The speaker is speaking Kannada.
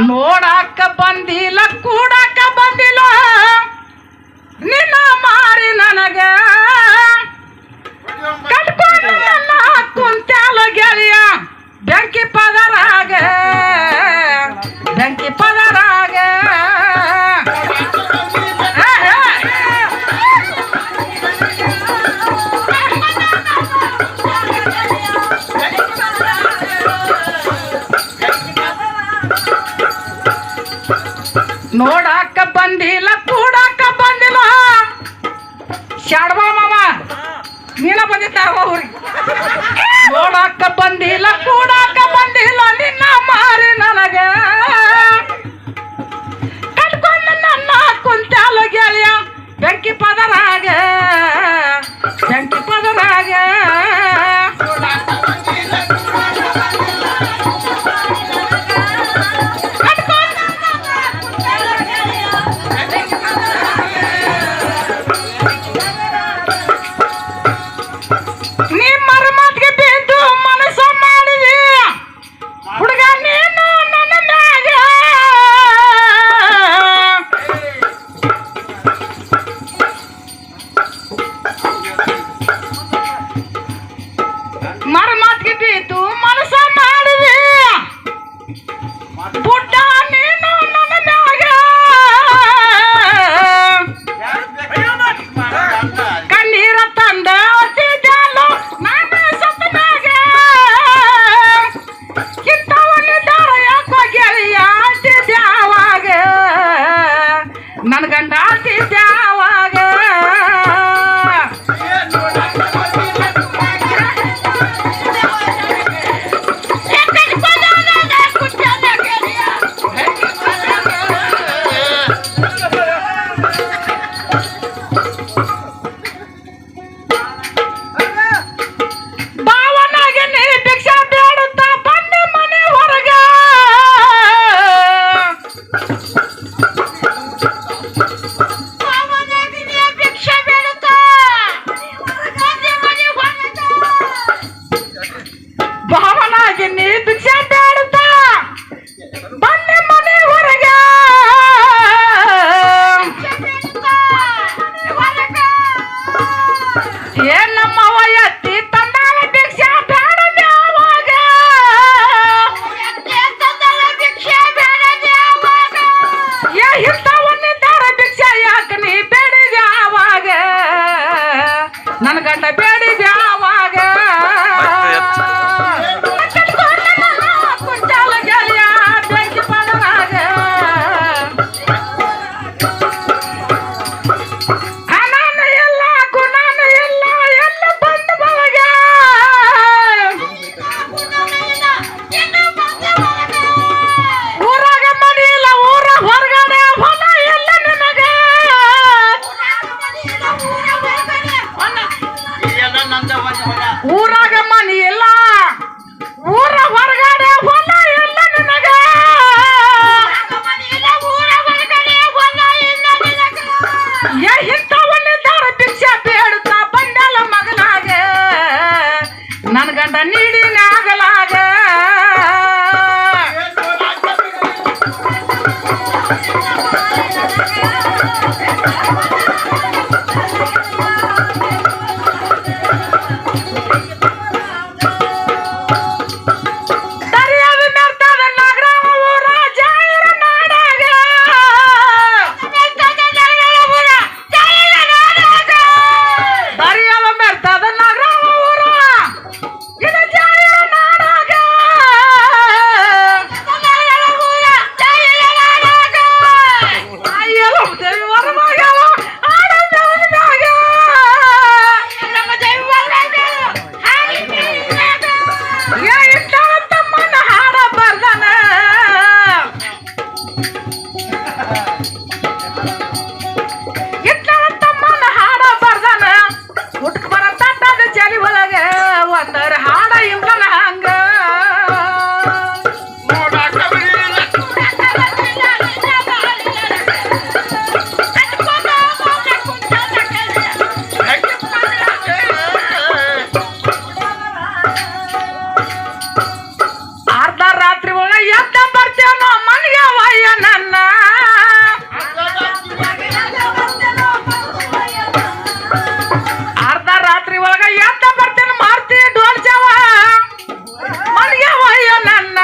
ನೋಡಾಕ ಬಂದಿಲ್ಲ ಕೂಡಾಕ ಬಂದಿಲ್ಲ ನಿನ್ನ ಮಾರಿ ನನಗ ಕಟ್ಕೊಂಡು ನನ್ನ ಕುಂತ್ಯಾಲ ಗೆಳೆಯ ಬೆಂಕಿ ಪದರಾಗ ಬೆಂಕಿ ಪದರಾಗ ನೋಡಾಕ ಬಂದಿಲ್ಲ ಕೂಡಾಕ ಬಂದಿಲ್ಲ ಶಾಡ್ಬಾ ಮಾಮ ನೀನ ಬಂದಿದ್ದ ಊರಿಗೆ ನೋಡಾಕ ಬಂದಿಲ್ಲ ಕೂಡಾಕ ಬಂದಿಲ್ಲ ನಿನ್ನ ಮಾರಿ ನನಗ ಕಟ್ಕೊಂಡು ನನ್ನ ಕುಂತ್ಯಾಲ ಗೆಳೆಯ ಬೆಂಕಿ ಪದರಾಗ ಬೆಂಕಿ ಪದರಾಗ ನನ್ನ ಗಂಡ ಯಾವಾಗ ಭಾವನಾಗೆ ನೀ ಭಿಕ್ಷಾ ಬೇಡುತ್ತಾ ಬಂದೆ ಮನೆ ಹೊರಗ ಭಾವನಾಗೆ ನೀ ಭಿಕ್ಷಾ ಬೇಡುತ್ತಾ ಬಂದೆ ಮನೆ ಹೊರಗ ಏನ್ ನಮ್ಮವ್ವ ಎತ್ತಿ ತಂದಾಳ ಭಿಕ್ಷಾ ಬೇಡದ ಯಾವಾಗ ಇಂಥವನ್ನಿದ್ದಾರ ಭಿಕ್ಷಾ ಯಾಕ ನೀ ಬೇಡಿದ ಯಾವಾಗ ನನ್ನ ಗಂಡ ಬೇಡಿದ ಯಾವಾಗ ಕುಂಚಾಲ ಗೆಳೆಯ ಬೆಂಕಿ ಪದರಾಗ ಹಣನ ಎಲ್ಲ ಗುಣನ ಎಲ್ಲ ಎಲ್ಲ ಬಂದು ಬಳಗ ಊರಾಗ ಮನಿ ಇಲ್ಲ ಊರ ಹೊರಗಡೆ ಹೊಲ ಎಲ್ಲ ನಿನಗ ಎಲ್ಲ ನನ್ನ ನನ್ನ